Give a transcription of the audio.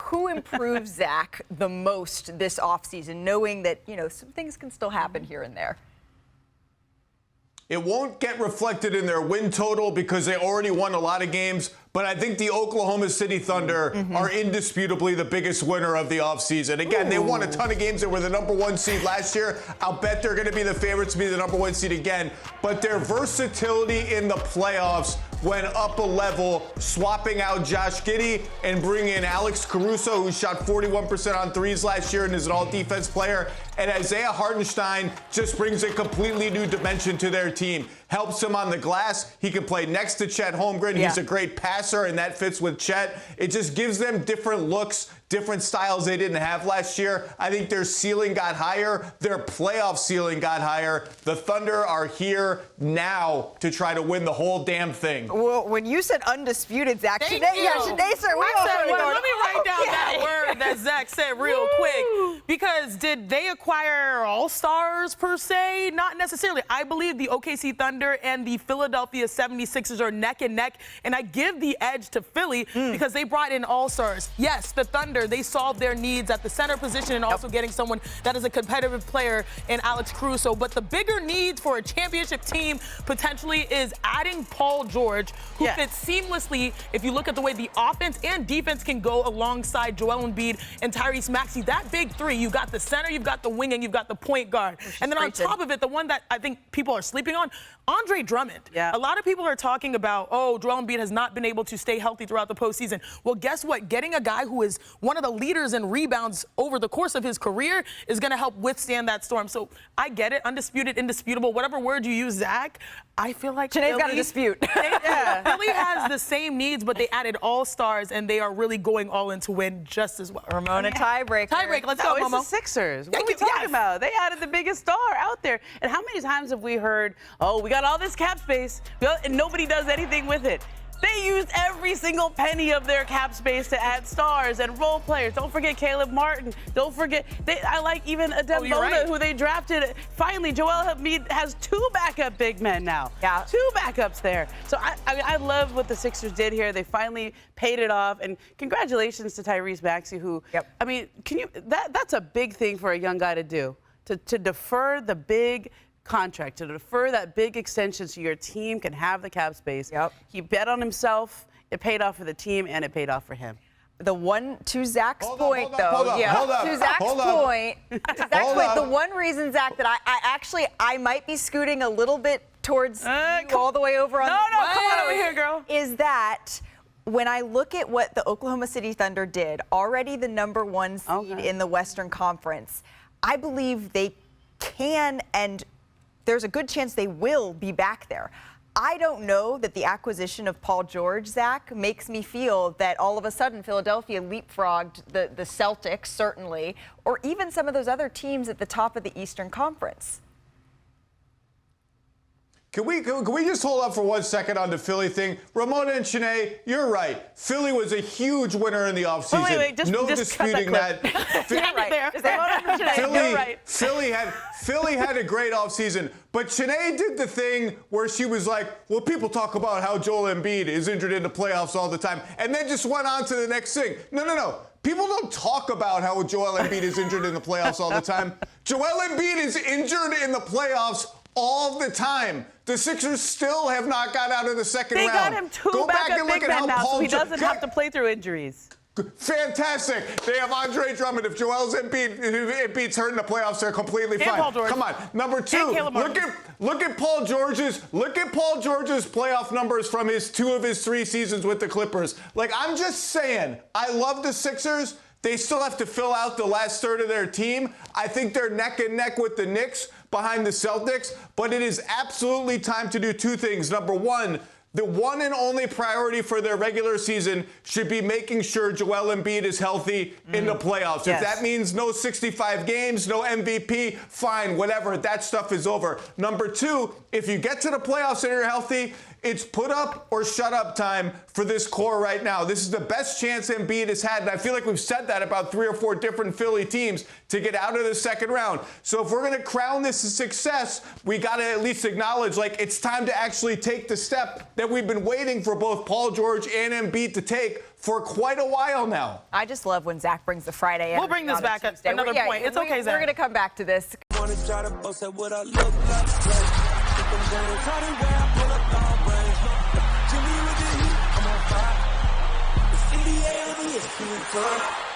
who improves Zach the most this offseason, knowing that, some things can still happen here and there? It won't get reflected in their win total because they already won a lot of games. But I think the Oklahoma City Thunder are indisputably the biggest winner of the offseason. Again, they won a ton of games. They were the #1 seed last year. I'll bet they're going to be the favorites to be the #1 seed again. But their versatility in the playoffs went up a level, swapping out Josh Giddey and bringing in Alex Caruso, who shot 41% on threes last year and is an all-defense player. And Isaiah Hartenstein just brings a completely new dimension to their team. Helps him on the glass. He can play next to Chet Holmgren. Yeah. He's a great passer, and that fits with Chet. It just gives them different looks, different styles they didn't have last year. I think their ceiling got higher. Their playoff ceiling got higher. The Thunder are here now to try to win the whole damn thing. Well, when you said undisputed, Zach, Thank Shanae, you. yeah, Shanae, sir, Let me write down that word that Zach said real quick. Because did they acquire all-stars per se? Not necessarily. I believe the OKC Thunder and the Philadelphia 76ers are neck and neck. And I give the edge to Philly because they brought in all-stars. Yes, the Thunder, they solved their needs at the center position and also getting someone that is a competitive player in Alex Caruso. But the bigger need for a championship team potentially is adding Paul George, who fits seamlessly if you look at the way the offense and defense can go alongside Joel Embiid and Tyrese Maxey. That big three, you've got the center, you've got the wing, and you've got the point guard. And then on top of it, the one that I think people are sleeping on, Andre Drummond. Yeah. A lot of people are talking about, Joel Embiid has not been able to stay healthy throughout the postseason. Well, guess what? Getting a guy who is one of the leaders in rebounds over the course of his career is going to help withstand that storm. So I get it. Undisputed, indisputable, whatever word you use, Zach. I feel like Shanae's got a dispute. Philly has the same needs, but they added all-stars, and they are really going all in to win just as well. Ramona, tiebreaker. Tiebreak. Let's go, No, it's Momo. the Sixers. What are we talking about? They added the biggest star out there. And how many times have we heard, we got all this cap space, and nobody does anything with it? They used every single penny of their cap space to add stars and role players. Don't forget Caleb Martin. Don't forget, I like even Adem who they drafted. Finally, Joel Embiid has 2 backup big men now. Yeah. 2 backups there. So I love what the Sixers did here. They finally paid it off. And congratulations to Tyrese Maxey, who, I mean, that's a big thing for a young guy to do, to defer the big contract, to defer that big extension so your team can have the cap space. He bet on himself. It paid off for the team, and it paid off for him. To Zach's point, though. To Zach's point, the one reason, Zach, that I might be scooting a little bit towards you all the way over on come on over here, girl. Is that when I look at what the Oklahoma City Thunder did, already the #1 seed in the Western Conference, I believe they can, and there's a good chance they will be back there. I don't know that the acquisition of Paul George, Zach, makes me feel that all of a sudden Philadelphia leapfrogged the Celtics, certainly, or even some of those other teams at the top of the Eastern Conference. Can we just hold up for 1 second on the Philly thing? Ramona and Shanae, you're right. Philly was a huge winner in the offseason. Wait, just disputing that. Philly had a great offseason. But Shanae did the thing where she was like, well, people talk about how Joel Embiid is injured in the playoffs all the time, and then just went on to the next thing. No. People don't talk about how Joel Embiid is injured in the playoffs all the time. Joel Embiid is injured in the playoffs all the time. The Sixers still have not got out of the second round. They got him 2 backup big men now, so he doesn't have to play through injuries. Fantastic. They have Andre Drummond. If Joel Embiid's hurt in the playoffs, they're completely fine. Come on. Number 2, look at Paul George's playoff numbers from 2 of his 3 seasons with the Clippers. Like, I'm just saying, I love the Sixers. They still have to fill out the last third of their team. I think they're neck and neck with the Knicks behind the Celtics, but it is absolutely time to do 2 things. Number 1, the one and only priority for their regular season should be making sure Joel Embiid is healthy in the playoffs. If that means no 65 games, no MVP, fine, whatever. That stuff is over. Number 2, if you get to the playoffs and you're healthy, it's put up or shut up time for this core right now. This is the best chance Embiid has had, and I feel like we've said that about 3 or 4 different Philly teams to get out of the second round. So if we're going to crown this a success, we got to at least acknowledge, it's time to actually take the step that we've been waiting for both Paul George and Embiid to take for quite a while now. I just love when Zach brings the Friday. We'll bring this back at another point. It's okay, Zach. We're going to come back to this. I'm on fire. It's NBA,